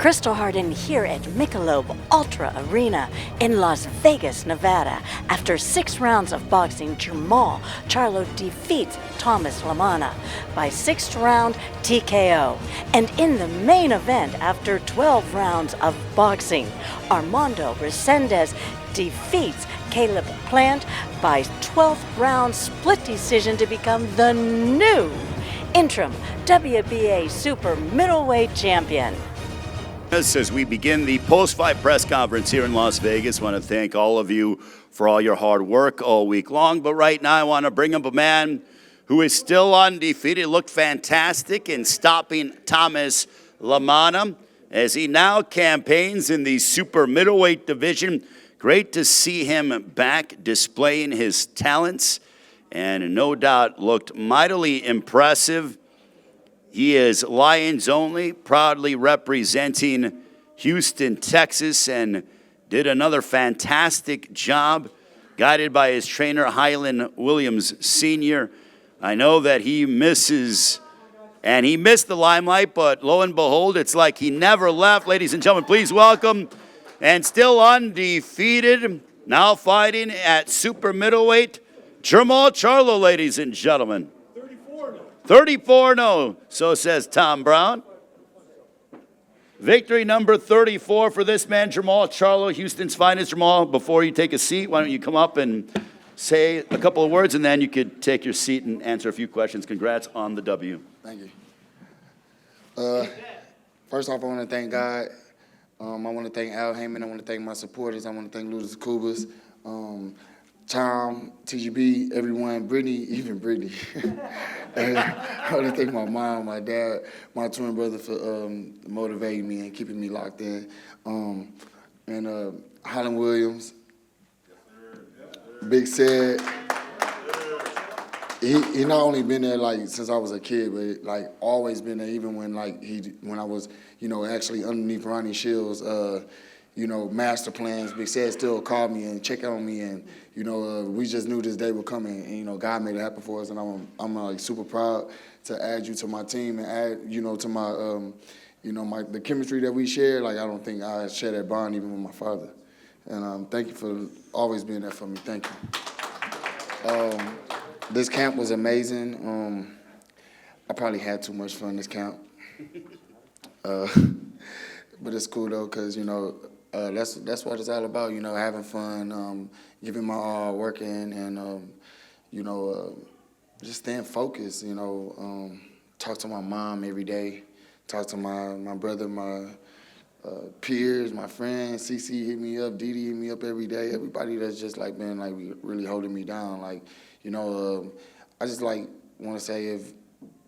Kristal Hart here at Michelob Ultra Arena in Las Vegas, Nevada. After 6 rounds of boxing, JERMALL CHARLO defeats LaManna by 6th round TKO. And in the main event, after 12 rounds of boxing, Armando Resendez defeats Caleb Plant by 12th round split decision to become the new interim WBA super middleweight champion. As we begin the post-fight press conference here in Las Vegas, I want to thank all of you for all your hard work all week long. But right now I want to bring up a man who is still undefeated, looked fantastic in stopping LaManna as he now campaigns in the super middleweight division. Great to see him back displaying his talents, and no doubt looked mightily impressive. He is Lions only, proudly representing Houston, Texas, and did another fantastic job, guided by his trainer, Highland Williams Sr. I know that he misses, and he missed the limelight, but lo and behold, it's like he never left. Ladies and gentlemen, please welcome, and still undefeated, now fighting at super middleweight, JERMALL CHARLO, ladies and gentlemen. 34-0, so says Tom Brown. Victory number 34 for this man, JERMALL CHARLO, Houston's finest. JERMALL, before you take a seat, why don't you come up and say a couple of words, and then you could take your seat and answer a few questions. Congrats on the W. Thank you. First off, I want to thank God. I want to thank Al Heyman. I want to thank my supporters. I want to thank Ludus Kubas. Tom, TGB, everyone, Brittany, even Brittany. I want to thank my mom, my dad, my twin brother for motivating me and keeping me locked in. And Highland Williams, Big Said. He not only been there like since I was a kid, but like always been there. Even when I was actually underneath Ronnie Shields. Master plans. Big Said still called me and checked on me, and we just knew this day would come, and God made it happen for us, and I'm like super proud to add you to my team and add to my the chemistry that we share. Like I don't think I share that bond even with my father, and thank you for always being there for me. Thank you. This camp was amazing. I probably had too much fun this camp, but it's cool though, cause that's what it's all about, having fun, giving my all, working, and, just staying focused, talk to my mom every day, talk to my brother, my peers, my friends, CC hit me up, Didi hit me up every day, everybody that's just been really holding me down, I just want to say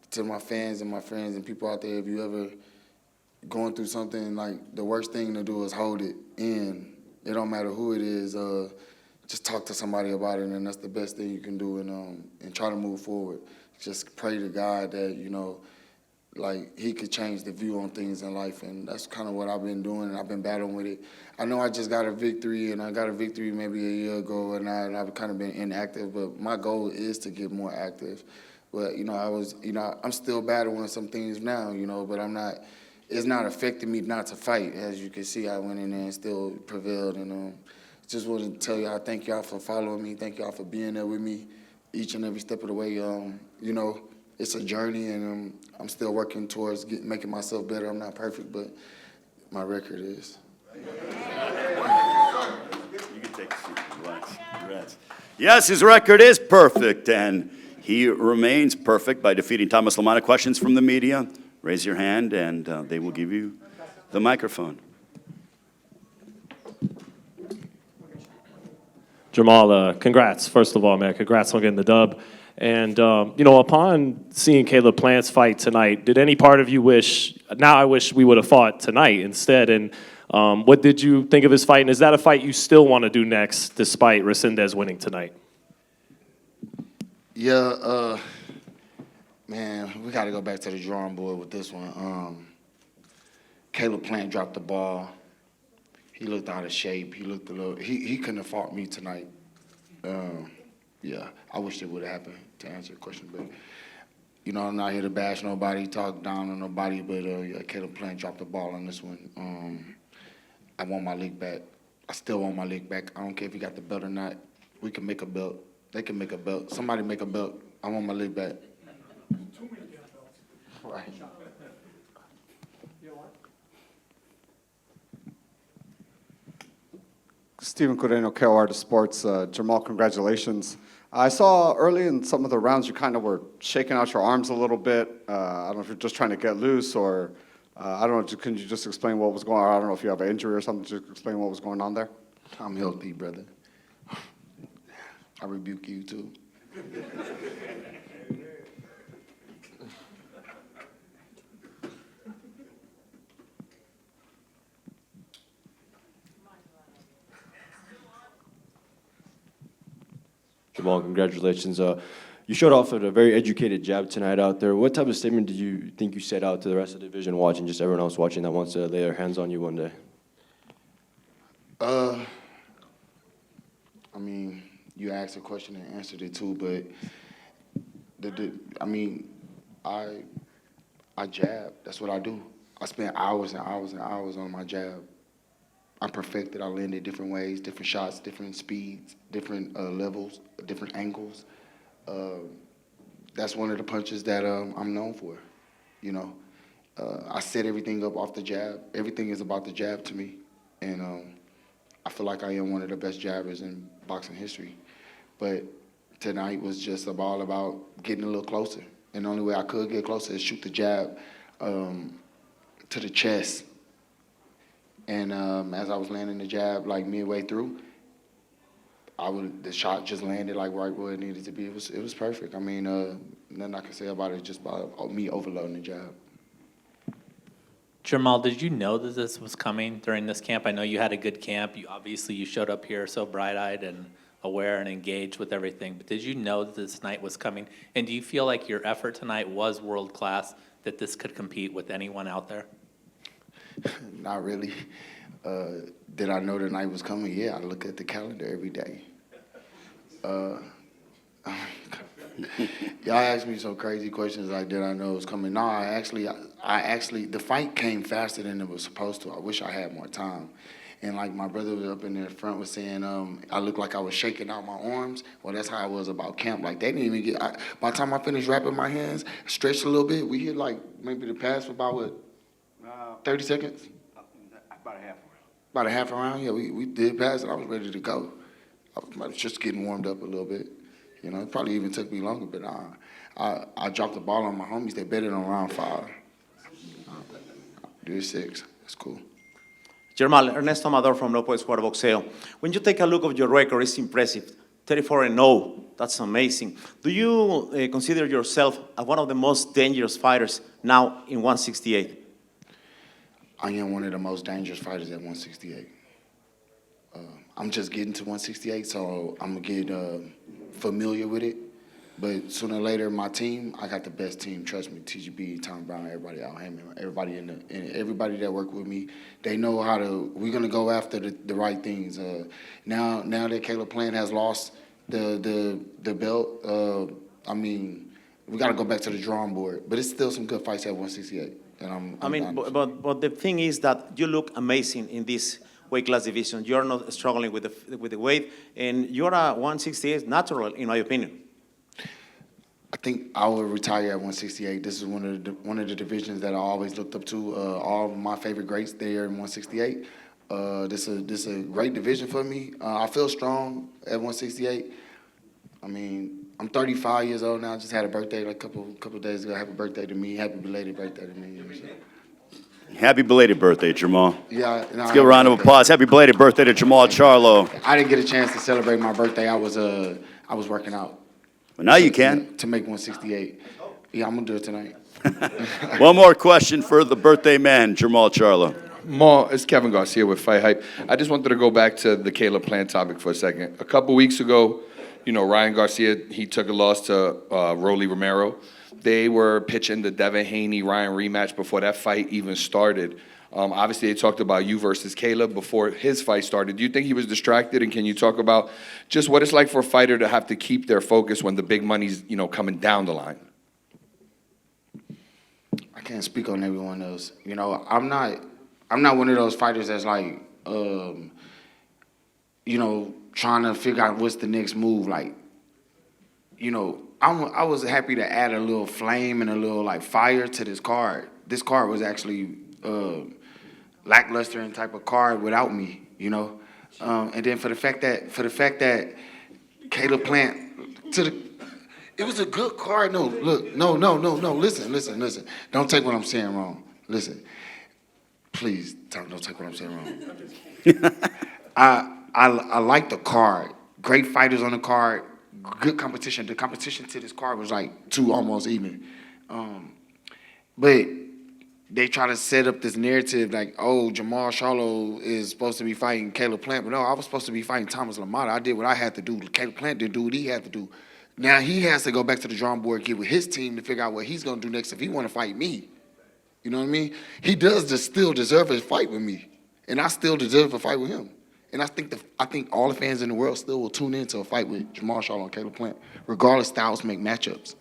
to my fans and my friends and people out there, if you ever going through something, the worst thing to do is hold it in. It don't matter who it is. Just talk to somebody about it, and that's the best thing you can do, and try to move forward. Just pray to God that, He could change the view on things in life, and that's kind of what I've been doing, and I've been battling with it. I know I just got a victory, and I got a victory maybe a year ago, and I've kind of been inactive, but my goal is to get more active. But, I'm still battling some things now, but I'm not. It's not affecting me not to fight. As you can see, I went in there and still prevailed. And just wanted to tell y'all, thank y'all for following me. Thank y'all for being there with me each and every step of the way. It's a journey, and I'm still working towards making myself better. I'm not perfect, but my record is. You can take a seat. Congrats. Yes, his record is perfect, and he remains perfect by defeating LaManna. Questions from the media? Raise your hand, and they will give you the microphone. JERMALL, congrats, first of all, man. Congrats on getting the dub. And, upon seeing Caleb Plant's fight tonight, did any part of you wish we would have fought tonight instead? And what did you think of his fight? And is that a fight you still want to do next, despite Resendez winning tonight? Yeah, man, we got to go back to the drawing board with this one. Caleb Plant dropped the ball. He looked out of shape. He looked a little. He couldn't have fought me tonight. Yeah, I wish it would have happened, to answer your question, but You know, I'm not here to bash nobody, talk down on nobody, but Caleb Plant dropped the ball on this one. I want my league back. I still want my league back. I don't care if he got the belt or not. We can make a belt. They can make a belt. Somebody make a belt. I want my league back. Right. Stephen Coreno, KO Artist Sports. Jermall, congratulations. I saw early in some of the rounds you kind of were shaking out your arms a little bit. I don't know if you're just trying to get loose or, I don't know, can you just explain what was going on? I don't know if you have an injury or something, just explain what was going on there. I'm healthy, brother. I rebuke you, too. Jermall, congratulations. You showed off at a very educated jab tonight out there. What type of statement did you think you set out to the rest of the division watching, just everyone else watching that wants to lay their hands on you one day? I mean, you asked a question and answered it too, but I jab. That's what I do. I spend hours and hours and hours on my jab. I'm perfected. I landed different ways, different shots, different speeds, different levels, different angles. That's one of the punches that I'm known for. You know, I set everything up off the jab. Everything is about the jab to me, and I feel like I am one of the best jabbers in boxing history. But tonight was just all about getting a little closer, and the only way I could get closer is shoot the jab to the chest. And as I was landing the jab, like midway through, the shot just landed like right where it needed to be. It was perfect. I mean, nothing I can say about it, just about me overloading the jab. Jermall, did you know that this was coming during this camp? I know you had a good camp. You showed up here so bright-eyed and aware and engaged with everything. But did you know that this night was coming? And do you feel like your effort tonight was world-class, that this could compete with anyone out there? Not really. Did I know the night was coming? Yeah, I look at the calendar every day. Y'all ask me some crazy questions like, did I know it was coming? No, I actually, the fight came faster than it was supposed to. I wish I had more time. And like my brother was up in the front was saying, I looked like I was shaking out my arms. Well, that's how I was about camp. Like they didn't even get, by the time I finished wrapping my hands, stretched a little bit, we hit like maybe the pass for about what, 30 seconds? About a half round. About a half a round, yeah, we did pass it. I was ready to go. I was just getting warmed up a little bit. You know, it probably even took me longer, but I dropped the ball on my homies. They bet it on round 5. Did 6. It's cool. Jermall, Ernesto Amador from No Puedes Jugar Boxeo. When you take a look of your record, it's impressive. 34-0, that's amazing. Do you consider yourself one of the most dangerous fighters now in 168? I am one of the most dangerous fighters at 168. I'm just getting to 168, so I'm going to get familiar with it. But sooner or later, my team, I got the best team. Trust me, TGB, Tom Brown, everybody out here, everybody everybody that work with me, they know how to. We're gonna go after the right things. Now that Caleb Plant has lost the belt, I mean, we got to go back to the drawing board. But it's still some good fights at 168. And I mean, but the thing is that you look amazing in this weight class division. You're not struggling with the weight, and you're a 168 natural, in my opinion. I think I will retire at 168. This is one of the divisions that I always looked up to. All of my favorite greats there in 168. This is a great division for me. I feel strong at 168. I mean, I'm 35 years old now. I just had a birthday like a couple days ago. Happy birthday to me. Happy belated birthday to me. Happy belated birthday, Jermall. Yeah. No, Let's give a round of applause. Happy belated birthday to JERMALL CHARLO. I didn't get a chance to celebrate my birthday. I was working out. Well, now you can. To make 168. Yeah, I'm going to do it tonight. One more question for the birthday man, JERMALL CHARLO. Ma, it's Kevin Garcia with Fight Hype. I just wanted to go back to the Caleb Plant topic for a second. A couple weeks ago, you know, Ryan Garcia, he took a loss to Rolly Romero. They were pitching the Devin Haney-Ryan rematch before that fight even started. Obviously, they talked about you versus Caleb before his fight started. Do you think he was distracted? And can you talk about just what it's like for a fighter to have to keep their focus when the big money's, you know, coming down the line? can't speak on everyone else. You know, I'm not one of those fighters that's like, you know, trying to figure out what's the next move. Like, you know, I was happy to add a little flame and a little like fire to this card. This card was actually lackluster and type of card without me, you know. And then for the fact that Caleb Plant it was a good card. No, look, no. Listen. Don't take what I'm saying wrong. Listen, please don't take what I'm saying wrong. I like the card. Great fighters on the card. Good competition. The competition to this card was like 2 almost even. But they try to set up this narrative like, oh, JERMALL CHARLO is supposed to be fighting Caleb Plant. But no, I was supposed to be fighting Thomas LaManna. I did what I had to do. Caleb Plant didn't do what he had to do. Now he has to go back to the drawing board, get with his team to figure out what he's going to do next if he want to fight me. You know what I mean? He does still deserve a fight with me. And I still deserve a fight with him. And I think all the fans in the world still will tune into a fight with JERMALL CHARLO and Caleb Plant. Regardless, styles make matchups.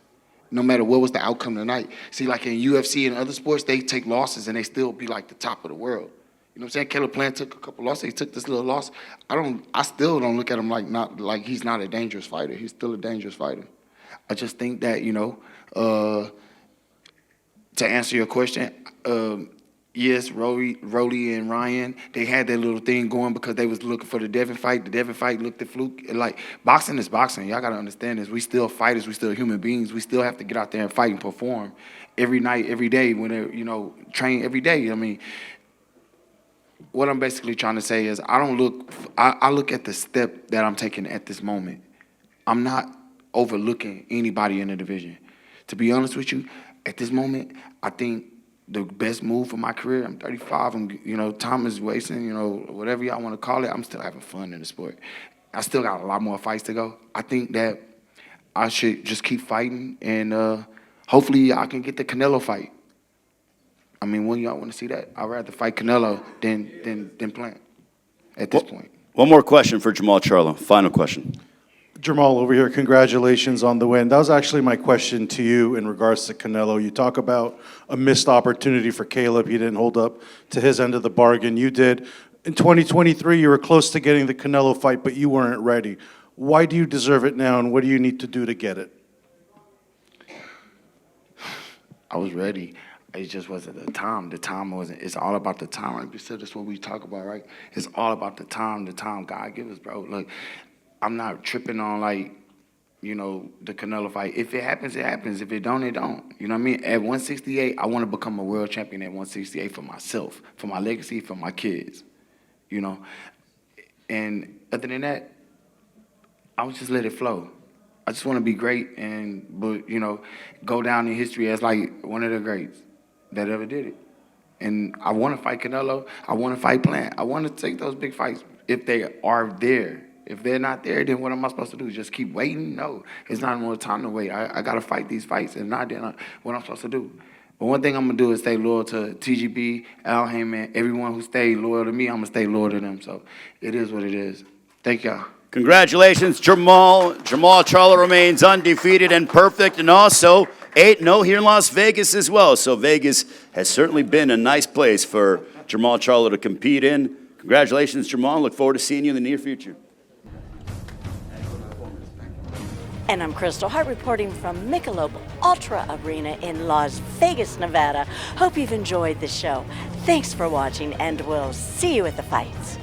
No matter what was the outcome tonight. See, like in UFC and other sports, they take losses and they still be like the top of the world. You know what I'm saying? Caleb Plant took a couple losses. He took this little loss. I still don't look at him like he's not a dangerous fighter. He's still a dangerous fighter. I just think that, you know, to answer your question, yes, Rolly and Ryan, they had that little thing going because they was looking for the Devin fight. The Devin fight looked at fluke. Like, boxing is boxing. Y'all got to understand this. We still fighters. We still human beings. We still have to get out there and fight and perform every night, every day, you know, train every day. I mean, what I'm basically trying to say is I look at the step that I'm taking at this moment. I'm not overlooking anybody in the division. To be honest with you, at this moment, I think the best move for my career, I'm 35, you know, time is wasting, you know, whatever y'all want to call it, I'm still having fun in the sport. I still got a lot more fights to go. I think that I should just keep fighting, and hopefully I can get the Canelo fight. I mean, when y'all want to see that? I'd rather fight Canelo than Plant at this point. One more question for JERMALL CHARLO. Final question. JERMALL over here, congratulations on the win. That was actually my question to you in regards to Canelo. You talk about a missed opportunity for Caleb. He didn't hold up to his end of the bargain. You did. In 2023, you were close to getting the Canelo fight, but you weren't ready. Why do you deserve it now, and what do you need to do to get it? I was ready. It just wasn't the time. The time wasn't. It's all about the time. Like you said, that's what we talk about, right? It's all about the time God give us, bro. Look, I'm not tripping on, like, you know, the Canelo fight. If it happens, it happens. If it don't, it don't. You know what I mean? At 168, I want to become a world champion at 168 for myself, for my legacy, for my kids, you know? And other than that, I would just let it flow. I just want to be great but, you know, go down in history as, like, one of the greats that ever did it. And I want to fight Canelo. I want to fight Plant. I want to take those big fights if they are there. If they're not there, then what am I supposed to do? Just keep waiting? No, it's not more time to wait. I got to fight these fights. If not, then what I'm supposed to do? But one thing I'm going to do is stay loyal to TGB, Al Heyman, everyone who stayed loyal to me, I'm going to stay loyal to them. So it is what it is. Thank y'all. Congratulations, JERMALL. JERMALL CHARLO remains undefeated and perfect, and also 8-0 here in Las Vegas as well. So Vegas has certainly been a nice place for JERMALL CHARLO to compete in. Congratulations, JERMALL. Look forward to seeing you in the near future. And I'm Kristal, Hart reporting from Michelob Ultra Arena in Las Vegas, Nevada. Hope you've enjoyed the show. Thanks for watching, and we'll see you at the fights.